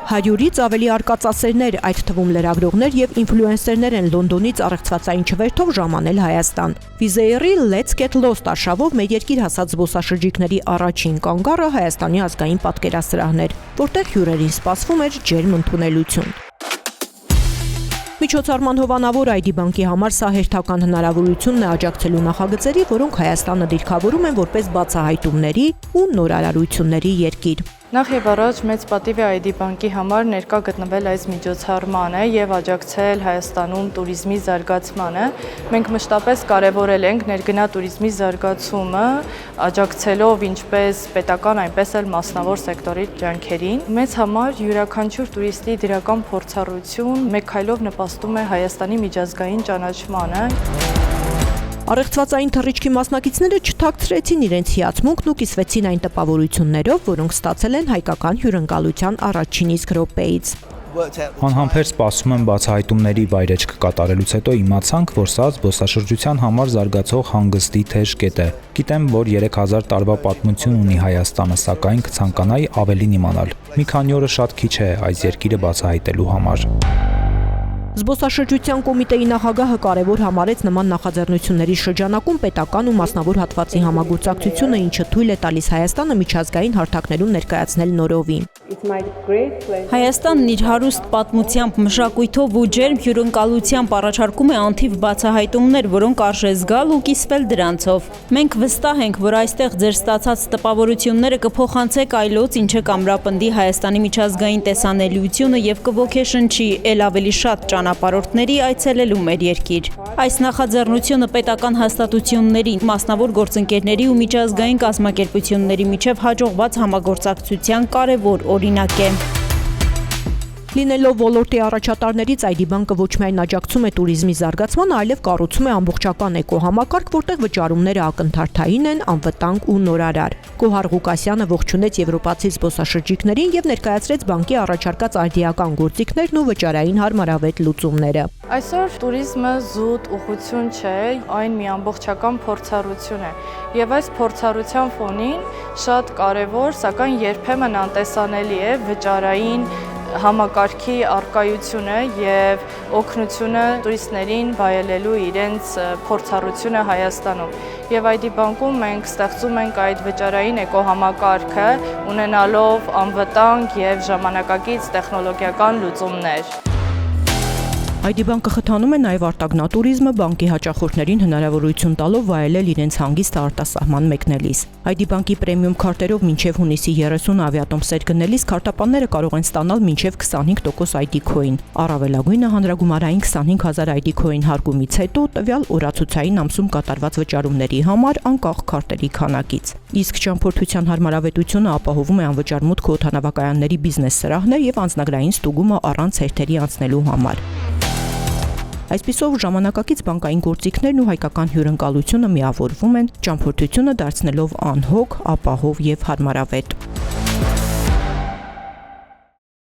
100-ից ավելի արկածասերներ, այդ թվում լրագրողներ եւ ինֆլուենսերներ են Լոնդոնից առեղծվածային չվերթով ժամանել Հայաստան։ Վիզեյերի Let's Get Lost արշավով մեր երկիր հասած զբոսաշրջիկների առաջին կանգառը Հայաստանի ազգային պատկերասրահն էր, որտեղ հյուրերին սպասվում էր ջերմ ընդունելություն։ Միջոցառման հովանավոր ID բանկի համար սա հերթական հնարավորությունն է աջակցելու նախագծերի, որոնք Հայաստանը դիրքավորում են որպես բացահայտումների ու նորարարությունների երկիր։ Նախ եւ առաջ մեծ պատիվ է ID բանկի համար ներկա գտնվել այս միջոցառմանը եւ աջակցել Հայաստանում туриզմի զարգացմանը։ Մենք մշտապես կարևորել ենք ներգնա туриզմի զարգացումը, աջակցելով ինչպես պետական, այնպես էլ մասնավոր սեկտորի ջանքերին։ Մեզ համար յուրաքանչյուր туриստի դրական փորձառություն մեկ քայլով նպաստում է Հայաստանի միջազգային ճանաչմանը։ Առեղծվածային թռիչքի մասնակիցները չթաքցրեցին իրենց հիացմունքն ու կիսվեցին այն տպավորություններով, որոնք ստացել են հայկական հյուրընկալության առաջին իսկ րոպեից։ Անհամբեր սպասում եմ բացահայտումների վայրեջք կատարելուց հետո իմացանք, որ սա զբոսաշրջության համար զարգացող հանգստի թեժ կետ է։ Գիտեմ, որ 3000 տարվա պատմություն ունի Հայաստանը, սակայն կցանկանայի ավելին իմանալ։ Մի քանի օրը շատ քիչ է այս երկիրը բացահայտելու համար։ Զբոսաշրջության կոմիտեի նախագահը կարևոր համարեց նման նախաձեռնությունների շրջանակում պետական ու մասնավոր հատվածի համագործակցությունը, ինչը թույլ է տալիս Հայաստանը միջազգային հարթակներում ներկայացնել նորովի։ Հայաստանն իր հարուստ պատմությամբ, մշակույթով ու ջերմ հյուրընկալությամբ առաջարկում է անթիվ բացահայտումներ, որոնք արժե զգալ ու կիսվել դրանցով։ Մենք վստահ ենք, որ այստեղ ձեր ստացած տպավորությունները կփոխանցեք այլոց, ինչը կամրապնդի Հայաստանի միջազգային տեսանելիությունը եւ կոգեշնչի ել ավելի շատ ճանապարհորդների այցելելու մեր երկիր։ Այս նախաձեռնությունը պետական հաստատությունների, մասնավոր գործընկերների ու միջազգային կազմակերպությունների միջև հաջողված համագործակցության կարևոր օրինակ է։ Լինելով ոլորտի առաջատարներից ID բանկը ոչ միայն աջակցում է туриզմի զարգացմանը, այլև կառուցում է ամբողջական էկոհամակարգ, որտեղ վճարումները ակնթարթային են, անվտանգ ու նորարար։ Գոհար Ղուկասյանը ողջունեց եվրոպացի զբոսաշրջիկներին եւ ներկայացրեց բանկի առաջարկած արդիական գործիքներն ու վճարային հարմարավետ լուծումները։ Այսօր туриզմը զուտ ուղղություն չէ, այն մի ամբողջական փորձառություն է։ Եվ այս փորձառության ֆոնին շատ կարևոր, սակայն երբեմն անտեսանելի է վճարային համակարգի արկայությունը եւ օգնությունը туриստներին վայելելու իրենց փորձառությունը Հայաստանում։ Եվ ID բանկում մենք ստեղծում ենք այդ վճարային էկոհամակարգը, ունենալով անվտանգ եւ ժամանակակից տեխնոլոգիական լուծումներ։ ID բանկը խթանում է նաև արտագնատուրիզմը, բանկի հաճախորդներին հնարավորություն տալով վայելել իրենց հանգիստը արտասահման մեկնելիս։ ID բանկի պրեմիում քարտերով մինչև հունիսի 30 ավիատոմսեր գնելիս քարտապանները կարող են ստանալ մինչև 25% ID Coin։ Առավելագույնը հանրագումարային 25000 ID Coin հարկումից հետո տվյալ օրացուցային ամսում կատարված վճարումների համար անկախ քարտերի քանակից։ Իսկ ճամփորդության հարմարավետությունը ապահովում է անվճար մուտք օդանավակայանների բիզնես սրահներ եւ անձնագրային ստուգումը առանց հերթերի անցնելու համար։ Այսպիսով ժամանակակից բանկային գործիքներն ու հայկական հյուրընկալությունը միավորվում են, ճամփորդությունը դարձնելով անհոգ, ապահով եւ հարմարավետ։